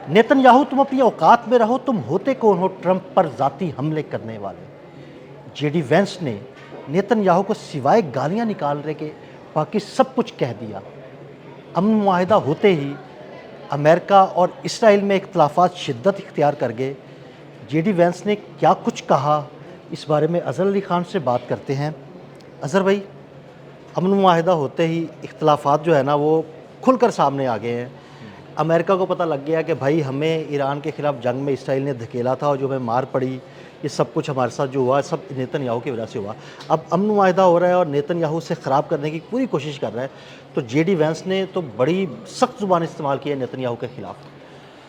नेतन Yahoo तुम अपनी औकात में रहो, तुम होते कौन हो ट्रंप पर ज़ाती हमले करने वाले। जेडी वेंस ने नेतन याहू को सिवाय गालियां निकालने के बाकी सब कुछ कह दिया। अमन मुआहिदा होते ही अमेरिका और इसराइल में इख्तलाफात शिद्दत इख्तियार कर गए। जेडी वेंस ने क्या कुछ कहा, इस बारे में अज़हर अली ख़ान से बात करते हैं। अज़हर भाई, अमन मुआहिदा होते ही इख्तलाफात जो है ना वो खुलकर सामने आ गए हैं। अमेरिका को पता लग गया कि भाई हमें ईरान के ख़िलाफ़ जंग में इसराइल ने धकेला था और जो हमें मार पड़ी, ये सब कुछ हमारे साथ जो हुआ सब नेतन याहू की वजह से हुआ। अब अमन मुआहिदा हो रहा है और नेतन याहू से ख़राब करने की पूरी कोशिश कर रहा है। तो जेडी वेंस ने तो बड़ी सख्त ज़ुबान इस्तेमाल की है नेतन याहू के ख़िलाफ़।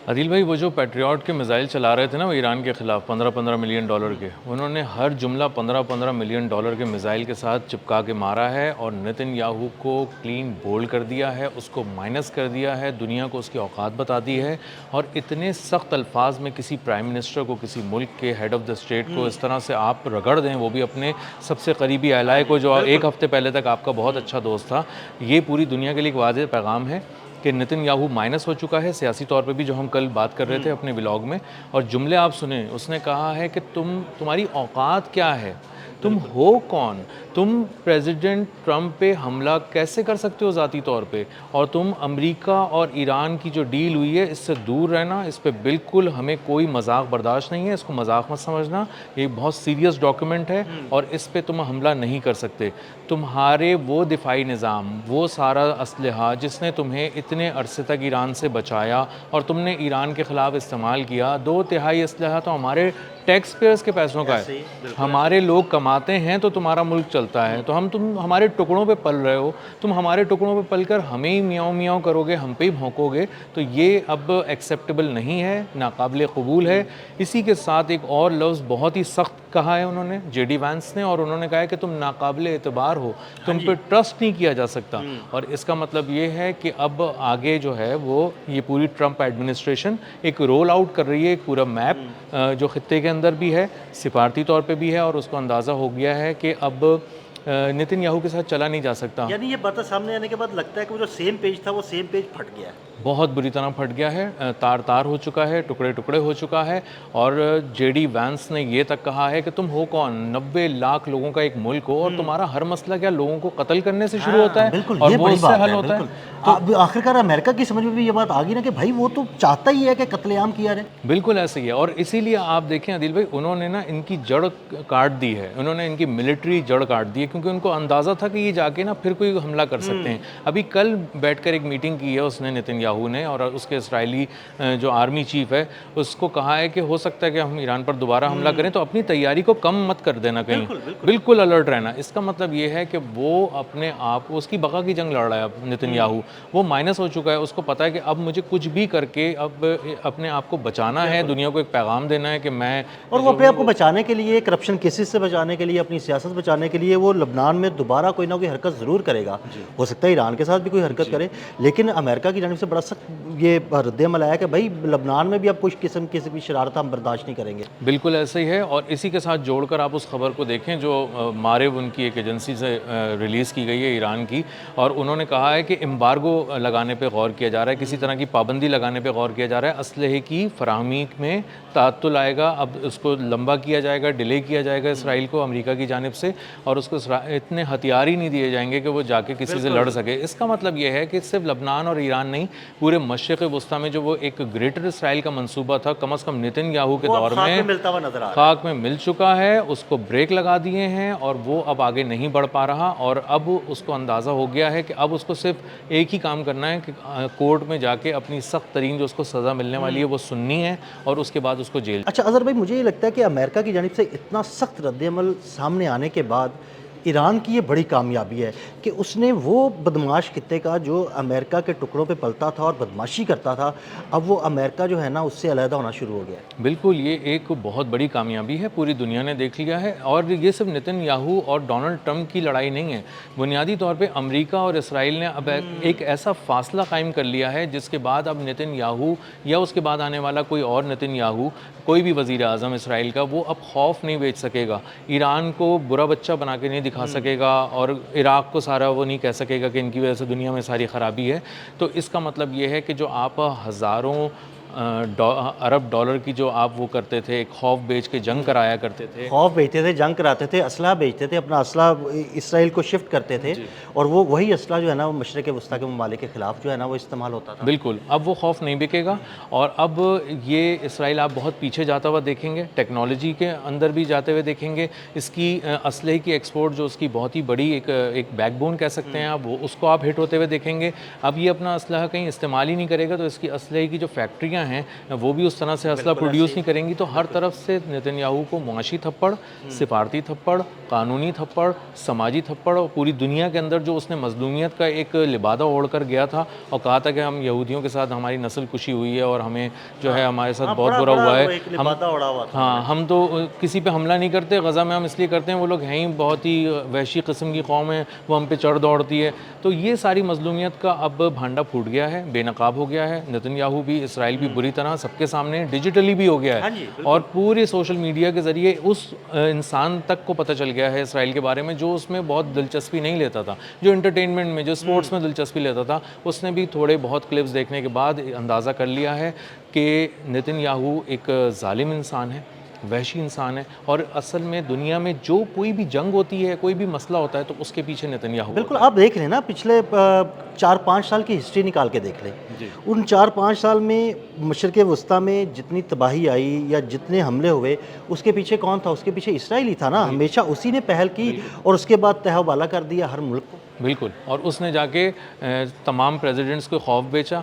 आदिल भाई, वो जो पैट्रियट के मिसाइल चला रहे थे ना वो ईरान के ख़िलाफ़ 15-15 मिलियन डॉलर के, उन्होंने हर जुमला 15-15 मिलियन डॉलर के मिसाइल के साथ चिपका के मारा है और नेतन याहू को क्लीन बोल्ड कर दिया है, उसको माइनस कर दिया है, दुनिया को उसकी औकात बता दी है। और इतने सख्त अल्फाज में किसी प्राइम मिनिस्टर को, किसी मुल्क के हेड ऑफ़ द स्टेट को इस तरह से आप रगड़ दें, वो भी अपने सबसे करीबी एलाय को जो एक हफ़्ते पहले तक आपका बहुत अच्छा दोस्त था, ये पूरी दुनिया के लिए एक वाज़ेह पैगाम है कि नेतन याहू माइनस हो चुका है सियासी तौर पे भी, जो हम कल बात कर रहे थे अपने व्लॉग में। और जुमले आप सुने, उसने कहा है कि तुम्हारी औकात क्या है, तुम हो कौन, तुम प्रेसिडेंट ट्रंप पे हमला कैसे कर सकते हो ज़ाती तौर पे, और तुम अमेरिका और ईरान की जो डील हुई है इससे दूर रहना, इस पे बिल्कुल हमें कोई मजाक बर्दाश्त नहीं है, इसको मजाक मत समझना, ये बहुत सीरियस डॉक्यूमेंट है और इस पे तुम हमला नहीं कर सकते। तुम्हारे वो दिफाई निज़ाम, वो सारा असलहा जिसने तुम्हें इतने अरसे तक ईरान से बचाया और तुमने ईरान के ख़िलाफ़ इस्तेमाल किया, 2/3 असलहा तो हमारे टैक्स पेयर्स के पैसों का है, हमारे लोग कमाते हैं तो तुम्हारा मुल्क चलता है। तो तुम हमारे टुकड़ों पे पल रहे हो, तुम हमारे टुकड़ों पे पल कर हमें ही मियाँ मियाँ करोगे, हम पे ही भौंकोगे, तो ये अब एक्सेप्टेबल नहीं है, नाकाबिल क़बूल है। इसी के साथ एक और लफ्ज़ बहुत ही सख्त कहा है उन्होंने, जेडी वैंस ने, और उन्होंने कहा है कि तुम नाकाबिल एतबार हो, तुम पे ट्रस्ट नहीं किया जा सकता। और इसका मतलब ये है कि अब आगे जो है वो ये पूरी ट्रंप एडमिनिस्ट्रेशन एक रोल आउट कर रही है, एक पूरा मैप जो खित्ते के अंदर भी है, सिफारती तौर पे भी है, और उसको अंदाज़ा हो गया है कि अब नेतन याहू के साथ चला नहीं जा सकता। यानी ये बातें सामने आने के बाद लगता है कि वो जो सेम पेज था वो सेम पेज फट गया है, बहुत बुरी तरह फट गया है, तार तार हो चुका है, टुकड़े टुकड़े हो चुका है। और जेडी वैंस ने ये तक कहा है कि तुम हो कौन, 90 लाख लोगों का एक मुल्क हो और तुम्हारा हर मसला क्या लोगों को कत्ल करने से शुरू होता है, बिल्कुल, और ये वो बड़ी उससे बात हल है, होता है। बिल्कुल। आखिरकार अमेरिका की समझ में भी ये बात आ गई ना कि भाई वो तो चाहता ही है कि कत्लेआम किया जाए। बिल्कुल ऐसे ही है, और इसीलिए आप देखें आदिल भाई, उन्होंने ना इनकी जड़ काट दी है, उन्होंने इनकी मिलिट्री जड़ काट दी है, क्योंकि उनको अंदाज़ा था कि ये जाके ना फिर कोई हमला कर सकते हैं। अभी कल बैठकर एक मीटिंग की है उसने, नेतन याहू ने, और उसके इसराइली जो आर्मी चीफ है उसको कहा है कि हो सकता है कि हम ईरान पर दोबारा हमला करें, तो अपनी तैयारी को कम मत कर देना कहीं, बिल्कुल अलर्ट रहना। इसका मतलब ये है कि वो अपने आप, उसकी बका की जंग लड़ रहा है अब नेतन याहू, वो माइनस हो चुका है, उसको पता है कि अब मुझे कुछ भी करके अब अपने आप को बचाना है, दुनिया को एक पैगाम देना है कि मैं, और वो अपने आप को बचाने के लिए, करप्शन केसेस से बचाने के लिए, अपनी सियासत बचाने के लिए वो लबनान में दोबारा कोई ना कोई हरकत ज़रूर करेगा। हो सकता है ईरान के साथ भी कोई हरकत करे, लेकिन अमेरिका की जानिब से बड़ा सख्त ये रद्द-ए-अमल आया कि भाई लबनान में भी अब कुछ किस्म की किसी भी शरारत हम बर्दाश्त नहीं करेंगे। बिल्कुल ऐसे ही है। और इसी के साथ जोड़कर आप उस खबर को देखें जो मारिव उनकी एक एजेंसी से रिलीज़ की गई है ईरान की, और उन्होंने कहा है कि एम्बार्गो लगाने पे गौर किया जा रहा है, किसी तरह की पाबंदी लगाने पे गौर किया जा रहा है, असलहे की फराहमी में ताअत्तुल आएगा, अब उसको लंबा किया जाएगा, डिले किया जाएगा इसराइल को अमेरिका की जानिब से, और उसको इतने हथियार ही नहीं दिए जाएंगे कि वो जाके किसी से लड़ सके। इसका मतलब ये है कि सिर्फ लबनान और ईरान नहीं, पूरे मशरिक़ वस्ता में जो वो एक ग्रेटर इसराइल का मंसूबा था, कम अज़ कम नेतन याहू के दौर में मिलता हुआ नजर आ रहा है, खाक में मिल चुका है, उसको ब्रेक लगा दिए हैं और वो अब आगे नहीं बढ़ पा रहा। और अब उसको अंदाज़ा हो गया है कि अब उसको सिर्फ एक ही काम करना है कि कोर्ट में जाके अपनी सख्त तरीन जो उसको सज़ा मिलने वाली है वो सुननी है, और उसके बाद उसको जेल। अच्छा अज़हर भाई, मुझे ये लगता है कि अमेरिका की जानिब से इतना सख्त रद्द-ए-अमल सामने आने के बाद ईरान की ये बड़ी कामयाबी है कि उसने वो बदमाश खित्ते का जो अमेरिका के टुकड़ों पे पलता था और बदमाशी करता था, अब वो अमेरिका जो है ना उससे अलहदा होना शुरू हो गया है। बिल्कुल, ये एक बहुत बड़ी कामयाबी है, पूरी दुनिया ने देख लिया है। और ये सिर्फ नेतन याहू और डोनाल्ड ट्रंप की लड़ाई नहीं है, बुनियादी तौर पे अमेरिका और इसराइल ने अब एक ऐसा फासला कायम कर लिया है जिसके बाद अब नेतन याहू या उसके बाद आने वाला कोई और नेतन याहू, कोई भी वज़ीर आज़म इसराइल का, वो अब खौफ नहीं बेच सकेगा, ईरान को बुरा बच्चा बना के नहीं दिखा सकेगा, और इराक़ को सारा वो नहीं कह सकेगा कि इनकी वजह से दुनिया में सारी ख़राबी है। तो इसका मतलब ये है कि जो आप हज़ारों अरब डॉलर की जो आप वो करते थे, खौफ बेच के जंग कराया करते थे। खौफ बेचते थे, जंग कराते थे, असलहा बेचते थे, अपना असलहा इसराइल को शिफ्ट करते थे, और वो वही असलहा जो है ना वो मशरक़ वस्ता के ममालिक के ख़िलाफ़ जो है ना वो इस्तेमाल होता था। बिल्कुल, अब वो खौफ नहीं बिकेगा, और अब ये इसराइल आप बहुत पीछे जाता हुआ देखेंगे, टेक्नोलॉजी के अंदर भी जाते हुए देखेंगे। इसकी असलहे की एक्सपोर्ट जो उसकी बहुत ही बड़ी एक बैकबोन कह सकते हैं आप, वो उसको आप हिट होते हुए देखेंगे। अब ये अपना असलहा कहीं इस्तेमाल ही नहीं करेगा, तो इसकी असलहे की जो फैक्ट्रियाँ हैं वो भी उस तरह से असलहा प्रोड्यूस नहीं करेंगी। तो हर तरफ से नेतन्याहू को मुआशी थप्पड़, सिफारती थप्पड़, कानूनी थप्पड़, समाजी थप्पड़, और पूरी दुनिया के अंदर जो उसने मजलूमियत का एक लिबादा ओढ़ कर गया था और कहा था कि हम यहूदियों के साथ हमारी नस्ल कुशी हुई है और हमें जो है हमारे साथ बहुत बुरा हुआ है, हम तो किसी पे हमला नहीं करते, गज़ा में हम इसलिए करते हैं वो लोग हैं ही बहुत ही वहशी किस्म की कौम है, वो हम पे चढ़ दौड़ती है। तो ये सारी मजलूमियत का अब भांडा फूट गया है, बेनकाब हो गया है। नेतन्याहू भी, इसराइल भी बुरी तरह सबके सामने डिजिटली भी हो गया है, और पूरे सोशल मीडिया के ज़रिए उस इंसान तक को पता चल गया है इसराइल के बारे में जो उसमें बहुत दिलचस्पी नहीं लेता था, जो एंटरटेनमेंट में, जो स्पोर्ट्स में दिलचस्पी लेता था, उसने भी थोड़े बहुत क्लिप्स देखने के बाद अंदाज़ा कर लिया है कि नेतन्याहू एक जालिम इंसान है, वहशी इंसान है, और असल में दुनिया में जो कोई भी जंग होती है, कोई भी मसला होता है, तो उसके पीछे नेतन्याहू। बिल्कुल, आप देख लें ना, पिछले 4-5 साल की हिस्ट्री निकाल के देख लें, उन 4-5 साल में मशरक़ वस्ता में जितनी तबाही आई या जितने हमले हुए, उसके पीछे कौन था? उसके पीछे इसराइल ही था ना, हमेशा उसी ने पहल की, और उसके बाद तहवाला कर दिया हर मुल्क को। बिल्कुल, और उसने जाके तमाम प्रेसिडेंट्स को खौफ बेचा।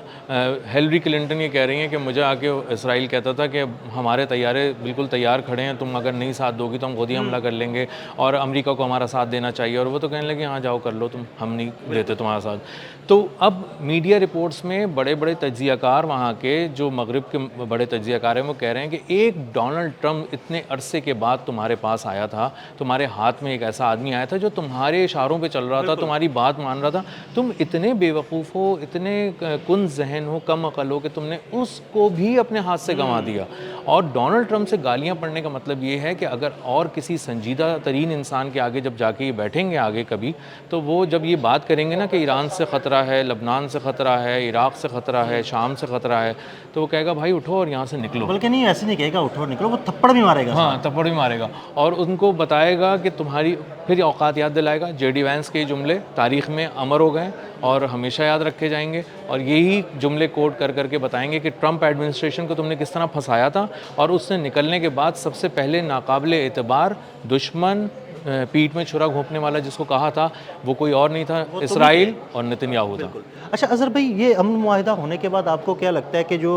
हिलरी क्लिंटन ये कह रही हैं कि मुझे आके इसराइल कहता था कि हमारे तैयारे बिल्कुल तैयार खड़े हैं, तुम अगर नहीं साथ दोगी तो हम खुद ही हमला कर लेंगे, और अमेरिका को हमारा साथ देना चाहिए, और वो तो कहने लगे हाँ जाओ कर लो तुम, हम नहीं देते तुम्हारा साथ। तो अब मीडिया रिपोर्ट्स में बड़े बड़े तज्ज़ियाकार, वहाँ के जो मगरिब के बड़े तज्ज़ियाकार हैं, वो कह रहे हैं कि एक डोनाल्ड ट्रंप इतने अरसे के बाद तुम्हारे पास आया था, तुम्हारे हाथ में एक ऐसा आदमी आया था जो तुम्हारे इशारों पे चल रहा था, तुम्हारी बात मान रहा था, तुम इतने बेवकूफ़ हो, इतने कुन जहन हो, कम अकल हो कि तुमने उसको भी अपने हाथ से गंवा दिया। और डोनाल्ड ट्रंप से गालियाँ पढ़ने का मतलब ये है कि अगर और किसी संजीदा तरीन इंसान के आगे जब जाके ये बैठेंगे आगे कभी, तो वो जब ये बात करेंगे ना कि ईरान से ख़तरा है, लबनान से ख़तरा है, इराक़ से ख़तरा है, शाम से ख़तरा है, तो वो कहेगा भाई उठो और यहाँ से निकलो। बल्कि नहीं, ऐसे नहीं कहेगा उठो निकलो, वो थप्पड़ भी मारेगा। हाँ, थप्पड़ भी मारेगा, और उनको बताएगा कि तुम्हारी, फिर औकात याद दिलाएगा। जेडी वैंस के जुमले तारीख़ में अमर हो गए और हमेशा याद रखे जाएंगे, और यही जुमले कोट कर करके बताएंगे कि ट्रंप एडमिनिस्ट्रेशन को तुमने किस तरह फंसाया था, और उससे निकलने के बाद सबसे पहले नाकाबिले एतबार दुश्मन, पीठ में छुरा घोंपने वाला जिसको कहा था, वो कोई और नहीं था, इसराइल और नेतन्याहू था। अच्छा अज़हर भाई, ये अमन मुआहिदा होने के बाद आपको क्या लगता है कि जो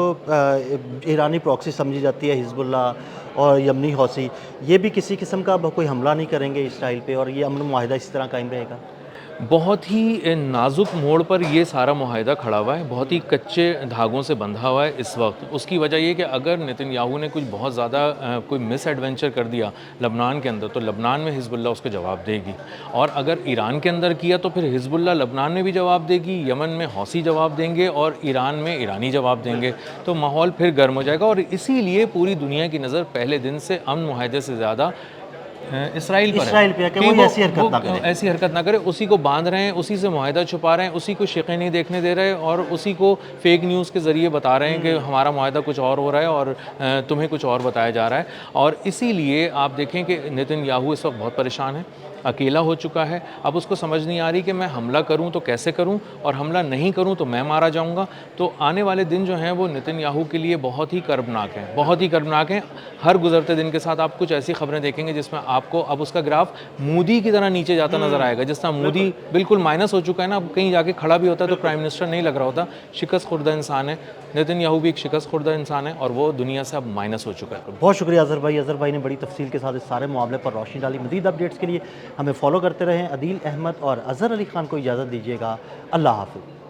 ईरानी प्रॉक्सी समझी जाती है हिजबुल्लाह और यमनी हौसी, ये भी किसी किस्म का कोई हमला नहीं करेंगे इसराइल पे, और ये अमन मुआहिदा इसी तरह कायम रहेगा? बहुत ही नाजुक मोड़ पर ये सारा मुआहिदा खड़ा हुआ है, बहुत ही कच्चे धागों से बंधा हुआ है इस वक्त। उसकी वजह ये कि अगर नेतन्याहू ने कुछ बहुत ज़्यादा कोई मिस एडवेंचर कर दिया लबनान के अंदर, तो लबनान में हिजबुल्लाह उसको जवाब देगी, और अगर ईरान के अंदर किया तो फिर हिजबुल्लाह लबनान में भी जवाब देगी, यमन में हौसी जवाब देंगे, और ईरान में ईरानी जवाब देंगे। तो माहौल फिर गर्म हो जाएगा, और इसीलिए पूरी दुनिया की नज़र पहले दिन से अमन मुआहिदे से ज़्यादा इसराइल पर है कि वो ऐसी हरकत ना करे, उसी को बांध रहे हैं, उसी से मुआहिदा छुपा रहे हैं, उसी को शिक़े नहीं देखने दे रहे, और उसी को फेक न्यूज़ के ज़रिए बता रहे हैं कि हमारा मुआहिदा कुछ और हो रहा है और तुम्हें कुछ और बताया जा रहा है। और इसीलिए आप देखें कि नेतन्याहू इस वक्त बहुत परेशान है, अकेला हो चुका है। अब उसको समझ नहीं आ रही कि मैं हमला करूं तो कैसे करूं, और हमला नहीं करूं तो मैं मारा जाऊंगा। तो आने वाले दिन जो हैं वो नेतन्याहू के लिए बहुत ही कर्बनाक हैं, बहुत ही कर्बनाक हैं। हर गुजरते दिन के साथ आप कुछ ऐसी खबरें देखेंगे जिसमें आपको अब उसका ग्राफ मोदी की तरह नीचे जाता नज़र आएगा। जिस तरह मोदी बिल्कुल माइनस हो चुका है ना, अब कहीं जाके खड़ा भी होता है तो प्राइम मिनिस्टर नहीं लग रहा होता, शिकस्त खुर्दा इंसान है। नेतन्याहू भी एक शिकस्त खुर्दा इंसान है, और वो दुनिया से अब माइनस हो चुका है। बहुत शुक्रिया अज़हर भाई। अज़हर भाई ने बड़ी तफसील के साथ इस सारे मामले पर रोशनी डाली। मज़ीद अपडेट्स के लिए हमें फॉलो करते रहें। अदील अहमद और अज़हर अली ख़ान को इजाज़त दीजिएगा। अल्लाह हाफ़िज़।